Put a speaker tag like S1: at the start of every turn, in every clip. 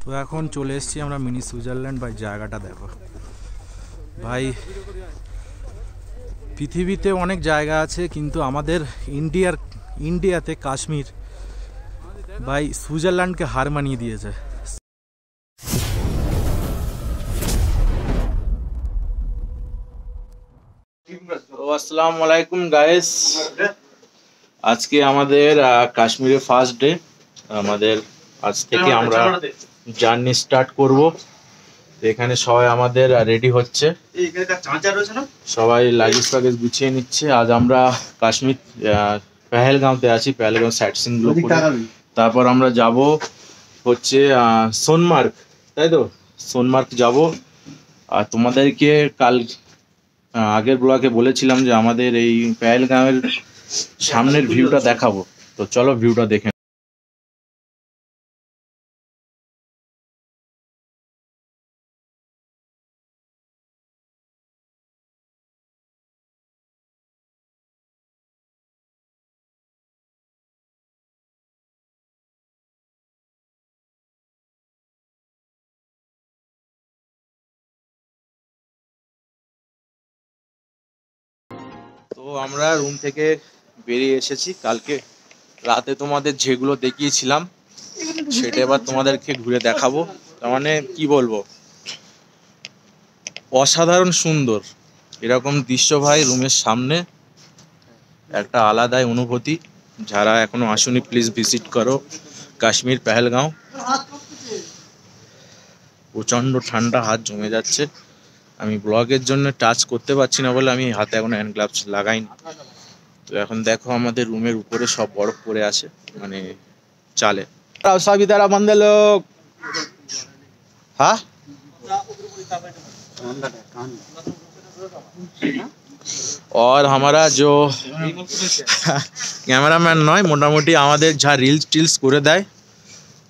S1: তো এখন চলে এসেছি আমরা মিনি সুইজারল্যান্ড। ভাই জায়গাটা দেখো ভাই, পৃথিবীতে অনেক জায়গা আছে কিন্তু আমাদের ইন্ডিয়াতে কাশ্মীর ভাই সুইজারল্যান্ডকে হার মানিয়ে দিয়েছে। আসসালামু আলাইকুম গাইস, আজকে আমাদের কাশ্মীরে ফার্স্ট ডে। আমাদের আজ থেকে আমরা জার্নি স্টার্ট করব। এখানে সবাই আমাদের রেডি হচ্ছে, সবাই লাগেজ ফাগেজ গুছিয়ে নিচ্ছে। আজ আমরা কাশ্মীর পেহেলগাঁওতে আছি, পেহেলগাঁও সাইট সিন গুলো করে তারপর আমরা যাব হচ্ছে সোনমার্গ, তাই তো সোনমার্গ যাব। আর তোমাদেরকে কাল আগের ব্লগে বলেছিলাম যে আমাদের এই পেহেলগাঁওয়ের সামনের ভিউটা দেখাবো, তো চলো ভিউটা দেখে। তো আমরা রুম থেকে বেরিয়ে এসেছি। কালকে রাতে তোমাদের যেগুলো দেখিয়েছিলাম সেটা এবার তোমাদেরকে ঘুরে দেখাবো। তার মানে কি বলবো, অসাধারণ সুন্দর এরকম দৃশ্য ভাই রুমের সামনে, একটা আলাদাই অনুভূতি। যারা এখনো আসুনি প্লিজ ভিজিট করো কাশ্মীর পেহেলগাঁও। প্রচণ্ড ঠান্ডা, হাত জমে যাচ্ছে। আমি ব্লগের জন্য টাচ করতে পারছি না বলে আমি হাতে এখন হ্যান্ড গ্লাভস লাগাইনি। তো এখন দেখো আমাদের রুমের উপরে সব বরফ পড়ে আছে, মানে চালে। सभी तरह बंदे लोग हाँ और हमारा जो ক্যামেরাম্যান নয়, মোটামুটি আমাদের যা রিলস টিলস করে দেয়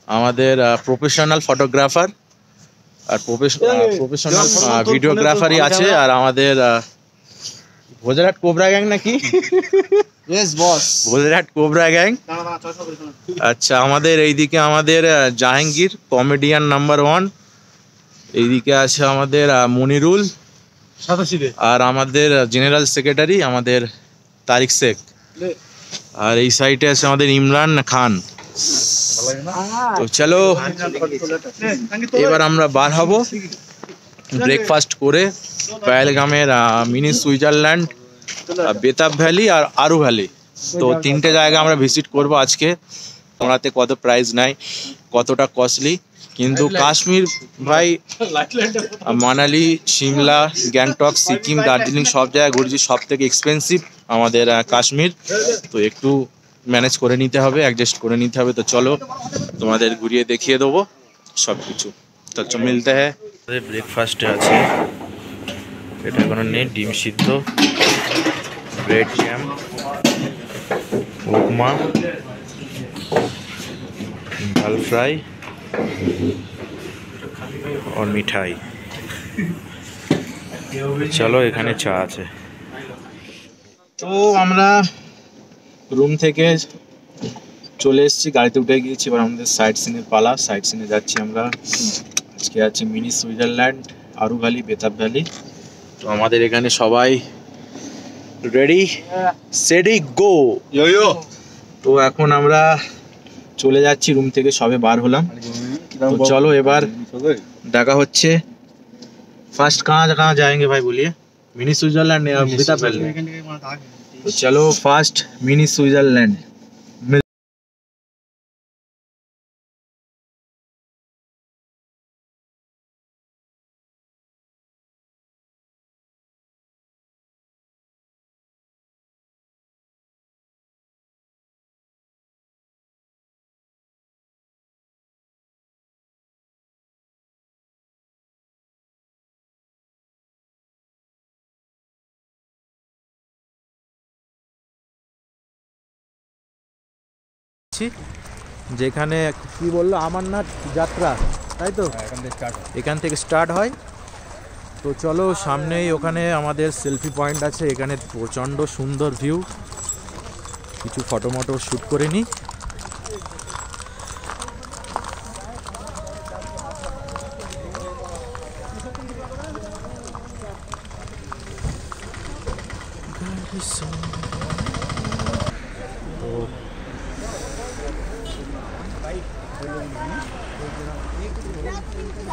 S1: আমাদের প্রফেশনাল ফটোগ্রাফার আর প্রফেশনাল ভিডিওগ্রাফারই আছে। আর আমাদের ভোজরাট কোবরা গ্যাং নাকি?
S2: Yes boss,
S1: Bhojrat cobra gang. আচ্ছা, আমাদের এইদিকে আমাদের জাহাঙ্গীর কমেডিয়ান নাম্বার 1, এইদিকে আছে আমাদের মনিরুল, আর আমাদের জেনারেল সেক্রেটারি আমাদের তারিক শেখ, আর এই সাইডে আছে আমাদের ইমরান খান। তো চলো এবার আমরা বার হব ব্রেকফাস্ট করে পেহেলগামের মিনি সুইজারল্যান্ড, বেতাব ভ্যালি আর আরু ভ্যালি, তো তিনটে জায়গা আমরা ভিজিট করব আজকে। ওনাতে কত প্রাইস নাই, কতটা কস্টলি, কিন্তু কাশ্মীর ভাই মানালি, সিমলা, গ্যাংটক, সিকিম, দার্জিলিং সব জায়গায় ঘুরেছি, সব থেকে এক্সপেন্সিভ আমাদের কাশ্মীর। তো একটু ম্যানেজ করে নিতে হবে, অ্যাডজাস্ট করে নিতে হবে। তো চলো তোমাদের ঘুরিয়ে দেখিয়ে দেবো সব কিছু। তো মিলতে হ্যাঁ। ব্রেকফাস্টে আছে, এটা কোনো নেই, ডিম সিদ্ধ, ब्रेड जैम, उपमा, दाल फ्राई और मिठाई। चलो এখানে চা আছে। তো আমরা রুম থেকে চলে এসেছি, গাড়িতে উঠে গিয়েছি। এবার আমাদের সাইট সিনের পালা, সাইট সিনে যাচ্ছি আমরা। আজকে আছে মিনি সুইজারল্যান্ড, আরু ভ্যালি, বেতাব ভ্যালি। তো আমাদের এখানে সবাই রেডি সেডি গো ইয়ো। তো এখন আমরা চলে যাচ্ছি, রুম থেকে সবে বার হলাম। তো চলো এবার দেখা হচ্ছে। ফার্স্ট कहाँ जाएंगे भाई बोलिए? मिनी स्विट्जरलैंड या बेताब वैली? तो चलो फास्ट मिनी स्विट्जरलैंड। যেখানে কি বললো অমরনাথ যাত্রা, তাই তো এখান থেকে স্টার্ট হয়। তো চলো সামনেই ওখানে আমাদের সেলফি পয়েন্ট আছে, এখানে প্রচণ্ড সুন্দর ভিউ, কিছু ফটো মটো শ্যুট করে নিই।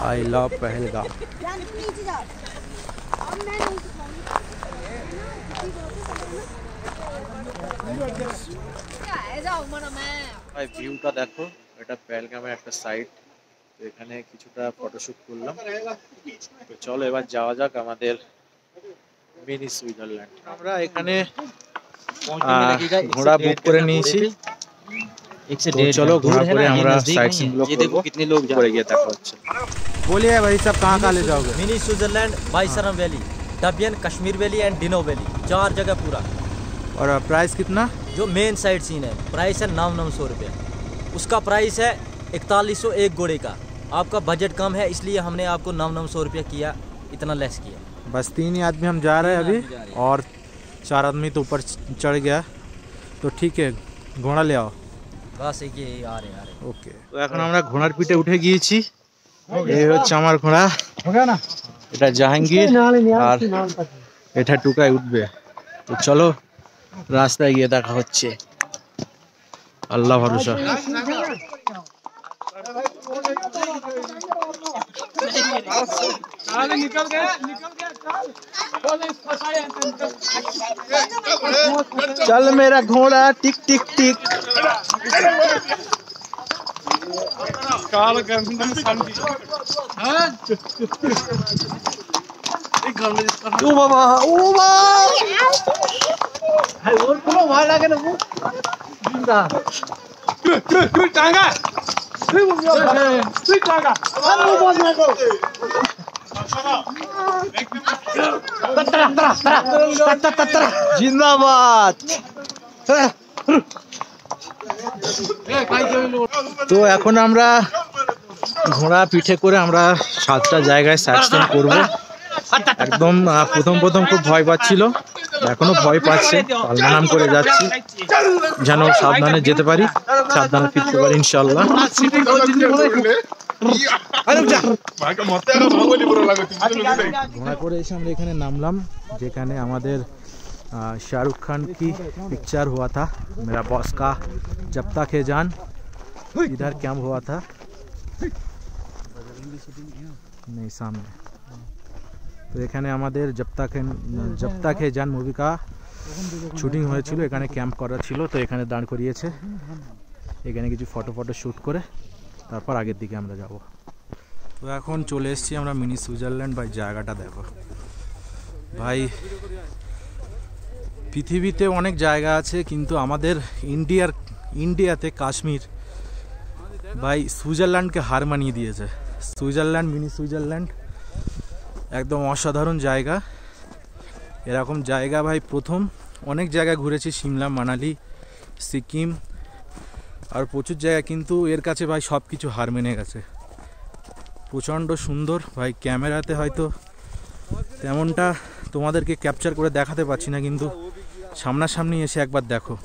S1: I love Pahalgam. ভাই ভিউটা দেখো, এটা পহেলগামের একটা সাইট। তো এখানে কিছুটা ফটোশুট করলাম। তো চলো এবার যাওয়া যাক আমাদের মিনি সুইজারল্যান্ড। আমরা এখানে ঘোড়া বুক করে নিয়েছি। তো চলো ঘোড়া করে আমরা সাইট সিন গুলো করবো। कितने लोग করে গিয়ে দেখা হচ্ছে।
S3: बोलिए भाई साहब कहाँ कहाँ ले जाओगे?
S4: मिनी स्विट्जरलैंड, बाईसरम वैली, डबियन, कश्मीर वैली एंड डिनो वैली, 4 जगह पूरा।
S3: और प्राइस कितना?
S4: जो मेन साइट सीन है, प्राइस है 900 रुपये। उसका प्राइस है 4100 एक घोड़े का। आपका बजट कम है इसलिए हमने आपको 900 रुपये किया, इतना लेस किया।
S3: बस 3 ही आदमी हम जा रहे हैं अभी, और 4 आदमी तो ऊपर चढ़ गया। तो ठीक है, घोड़ा ले आओ।
S4: बस एक ये आ रहे
S3: ओके।
S1: তো এখন আমরা ঘোড়ার পিঠে উঠে গিয়েছি। এই হচ্ছে আমার ঘোড়া, এটা জাহাঙ্গীর, আর এটা টুকাই উঠবে। তো চলো রাস্তায় গিয়ে দেখা হচ্ছে। আল্লাহ ভরসা। चल मेरा घोड़ा टिक टिक टिक। ओ बाबा, ओ जिंदाबाद। তো এখন আমরা ঘোড়া পিঠে করে আমরা 7টা জায়গায় সাইট সিন করবো। একদম প্রথম খুব ভয় পাচ্ছিল, এখনো ভয় পাচ্ছে। পালনাম করে যাচ্ছি যেন সাবধানে যেতে পারি, সাবধানে ফিরতে পারি ইনশাল্লাহ। ঘোড়া করে এসে আমরা এখানে নামলাম, যেখানে আমাদের शाहरुख खान की पिक्चर हुआ था। मेरा बॉस का जब तक है जान, इधर कैंप हुआ था। नहीं सामने। তো এখানে আমাদের জব তাক হে জান মুভি কা শুটিং হয়েছিল, এখানে ক্যাম্প করা ছিল। তো এখানে দাঁড় করিয়েছে, এখানে কিছু ফটো শ্যুট করে তারপর আগের দিকে আমরা যাব। তো এখন চলে এসেছি আমরা মিনি সুইজারল্যান্ড। ভাই জায়গাটা দেখো ভাই, পৃথিবীতে অনেক জায়গা আছে কিন্তু আমাদের ইন্ডিয়াতে কাশ্মীর ভাই সুইজারল্যান্ডকে হার মানিয়ে দিয়েছে। সুইজারল্যান্ড, মিনি সুইজারল্যান্ড একদম অসাধারণ জায়গা। এরকম জায়গা ভাই প্রথম। অনেক জায়গা ঘুরেছি, সিমলা, মানালি, সিকিম, আর প্রচুর জায়গা, কিন্তু এর কাছে ভাই সব কিছু হার মেনে গেছে। প্রচণ্ড সুন্দর ভাই, ক্যামেরাতে হয়তো তেমনটা তোমাদেরকে ক্যাপচার করে দেখাতে পারছি না, কিন্তু সামনাসামনি এসে একবার দেখো।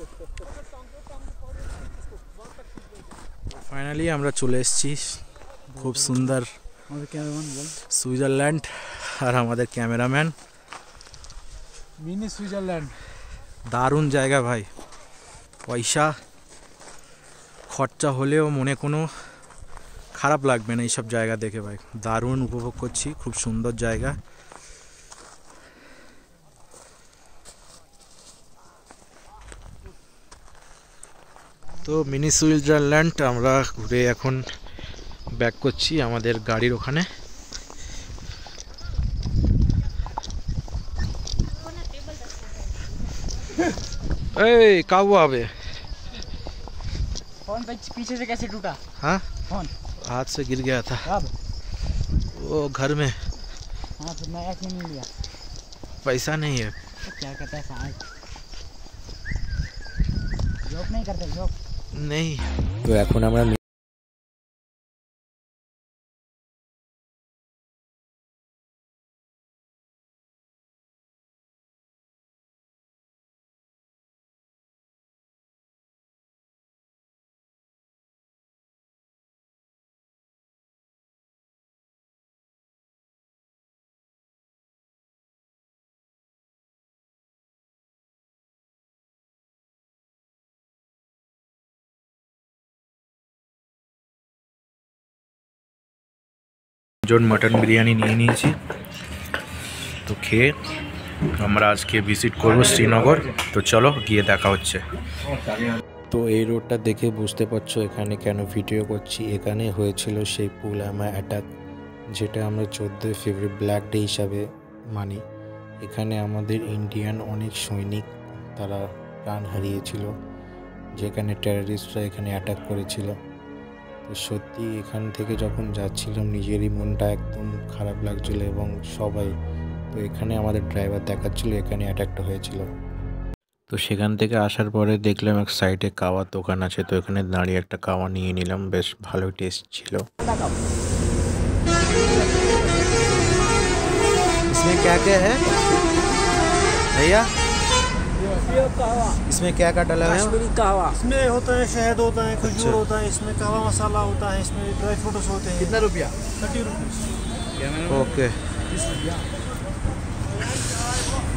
S1: ফাইনালি আমরা চলে এসেছি খুব সুন্দর সুইজারল্যান্ড, আর আমাদের ক্যামেরাম্যান।
S3: मिनी स्विट्जरलैंड
S1: দারুণ জায়গা ভাই, পয়সা খরচা হলেও মনে কোনো খারাপ লাগবে না এইসব জায়গা দেখে ভাই। দারুণ উপভোগ করছি, খুব সুন্দর জায়গা। তো মিনি সুইজারল্যান্ড আমরা ঘুরে এখন ব্যাক করছি আমাদের গাড়ির ওখানে। এই কাবু আবে
S4: फोन पीछे से कैसे टूटा?
S1: हाँ
S4: फोन
S1: हाथ से गिर गया था।
S4: कब?
S1: वो घर में।
S4: हाँ फिर नया क्यों नहीं लिया?
S1: पैसा नहीं है।
S4: तो क्या कहता है साहब, जॉब नहीं करते जॉब
S1: नहीं।
S5: তো এখন আমরা
S1: জন মটন বিরিয়ানি নিয়ে নিয়েছি, তো খেয়ে আমরা আজকে ভিজিট করব শ্রীনগর। তো চলো গিয়ে দেখা হচ্ছে।
S3: তো এই রোডটা দেখে বুঝতে পারছো এখানে কেন ভিডিও করছি। এখানে হয়েছিল সেই পুলওয়ামা অ্যাটাক, যেটা আমরা 14 ফেব্রুয়ারি ব্ল্যাক ডে হিসাবে মানি। এখানে আমাদের ইন্ডিয়ান অনেক সৈনিক তারা প্রাণ হারিয়েছিল, যেখানে টেররিস্টরা এখানে অ্যাটাক করেছিল। তো সত্যি এখান থেকে যখন যাচ্ছিলাম নিজেরই মনটা একদম খারাপ লাগছিল এবং সবাই। তো এখানে আমাদের ড্রাইভার দেখাচ্ছিল এখানে অ্যাটাকটা হয়েছিল। তো সেখান থেকে আসার পরে দেখলাম এক সাইডে কাওয়ার দোকান আছে, তো এখানে দাঁড়িয়ে একটা কাওয়া নিয়ে নিলাম, বেশ ভালো টেস্ট ছিল। इसमें क्या क्या है भैया? इसमें क्या क्या डाला है?
S5: कहवा इसमें होता है, शहद होता है, खजूर होता है, इसमें कहवा मसाला होता है, इसमें ड्राई फ्रूट्स होते हैं।
S2: कितना रुपया?
S5: 30 रुपीज़।
S3: ওকে,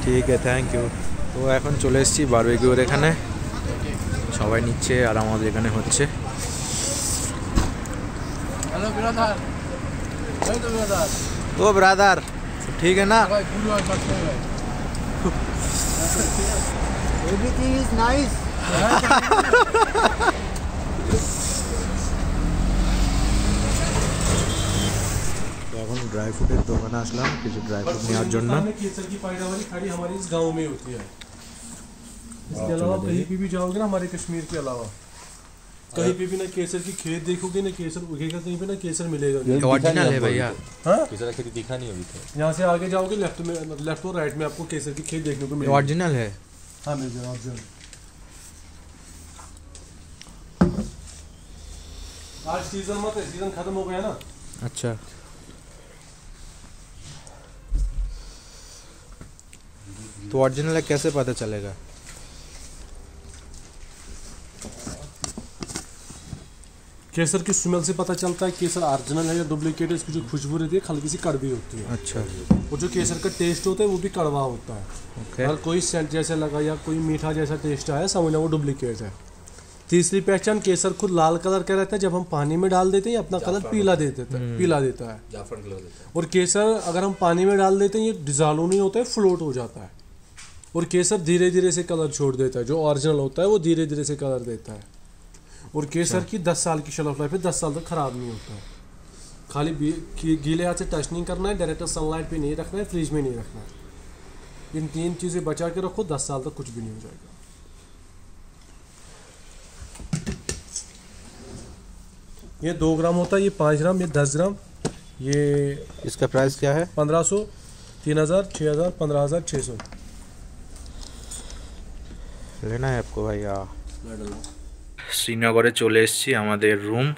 S3: ঠিক আছে, থ্যাংক ইউ। তো এখন চলে এসেছি বারবিকিউর এখানে, সবাই নিচ্ছে আর আমাদের এখানে হচ্ছে।
S2: हेलो ब्रदर, हेलो ब्रदर,
S3: ও ব্রাদার, ঠিক है ना?
S2: Everything is nice.
S3: তো এখন ড্রাই ফ্রুটের দোকানে আসলাম কিছু ড্রাই ফ্রুট নেওয়ার জন্য।
S5: केसर की पैदावारी खाली हमारे इस गांव में होती है। इसके अलावा कहीं पे भी जाओगे ना हमारे कश्मीर के अलावा, कहीं पे भी ना केसर की खेत देखोगे ना केसर उगेगा, कहीं पे ना केसर मिलेगा।
S3: ओरिजिनल है भैया?
S5: हाँ,
S4: केसर खेती दिखा नहीं अभी तक।
S5: यहाँ से आगे जाओगे लेफ्ट और राइट में आपको केसर की खेत देखने को मिलेगी।
S3: ओरिजिनल है?
S5: हाँ मिल जाएगा। आप जाओ, आज सीजन मत है, सीजन खत्म हो गया ना।
S3: अच्छा, तो ओरिजिनल है कैसे पता चलेगा?
S5: केसर की स्मेल से पता चलता है केसर ओरिजिनल है या डुप्लीकेट है। इसकी जो खुशबू रहती है हल्की सी कड़वी होती है,
S3: अच्छा,
S5: और जो केसर का टेस्ट होता है वो भी कड़वा होता है।
S3: ओके,
S5: अगर कोई सेंट जैसा लगा या कोई मीठा जैसा टेस्ट आया समझना वो डुप्लीकेट है। तीसरी पहचान, केसर खुद लाल कलर का रहता है, जब हम पानी में डाल देते हैं अपना कलर पीला दे देता है, पीला देता है। और केसर अगर हम पानी में डाल देते हैं ये डिजॉल्व नहीं होता है, फ्लोट हो जाता है। और केसर धीरे धीरे से कलर छोड़ देता है, जो ओरिजिनल होता है वो धीरे धीरे से कलर देता है। और केसर की 10 साल की शेल्फ लाइफ है, 10 साल तक खराब नहीं होता है। खाली गीले हाथ से टच नहीं करना है, डायरेक्ट सनलाइट पे नहीं रखना है, फ्रिज में नहीं रखना है। इन 3 चीज़ें बचा के रखो, 10 साल तक कुछ भी नहीं हो जाएगा। ये 2 ग्राम होता है, ये 5 ग्राम, ये 10 ग्राम, ये
S3: इसका प्राइस क्या है?
S5: 1500, 3000, 6000, 15000, 600।
S3: लेना है आपको भैया?
S1: শ্রীনগরে চলে এসেছি আমাদের রুম।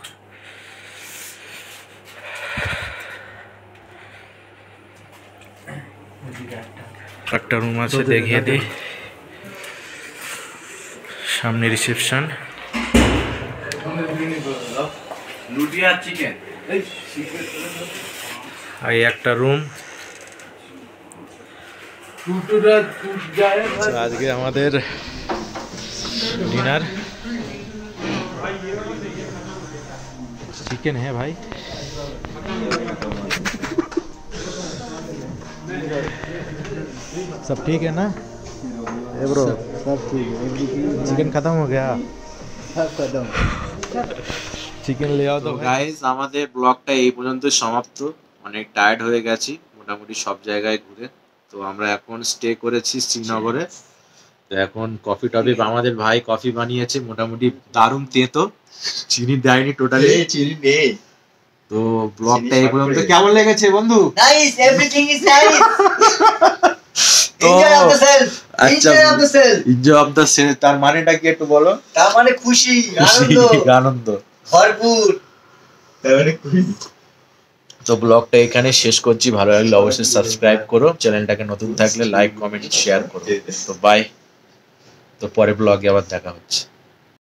S1: একটা রুম আছে, দেখিয়ে দিই। সামনে রিসেপশন, আর এই একটা রুম। আজকে আমাদের ডিনার
S3: चिकन है भाई। सब ठीक है ना? ए ब्रो,
S2: सब ठीक है, एवरीथिंग
S3: चिकन खत्म हो गया?
S2: सब खत्म।
S3: চিকেন ले आओ
S1: তো
S3: तो भाई।
S1: গাইস আমাদের ব্লগটা এই পর্যন্ত সমাপ্ত। অনেক টায়ার্ড হয়ে গেছি মোটামুটি সব জায়গায় ঘুরে। তো আমরা এখন স্টে করেছি শ্রীনগরে। তো এখন কফি টফি আমাদের ভাই কফি বানিয়েছে, মোটামুটি দারুণ তেতো, চিনি দেয়নি টোটালি।
S2: চিনি নেই।
S1: তো ব্লগটা এই পর্যন্ত কেমন লেগেছে বন্ধু?
S2: Nice, everything is nice.
S1: তো
S2: एंजॉय ऑफ द सेल्फ,
S1: আচ্ছা,
S2: enjoy of the self.
S1: Enjoy of the self তার মানেটা কি একটু বলো?
S2: তার মানে খুশি, আনন্দ,
S1: আনন্দ
S2: ভরপুর। তার মানে খুশি।
S1: তো ব্লগটা এখানে শেষ করছি। ভালো লাগলে অবশ্যই সাবস্ক্রাইব করো, চ্যানেলটাকে নতুন থাকলে লাইক কমেন্ট শেয়ার করো। তো বাই, তো পরে ব্লগে আবার দেখা হচ্ছে।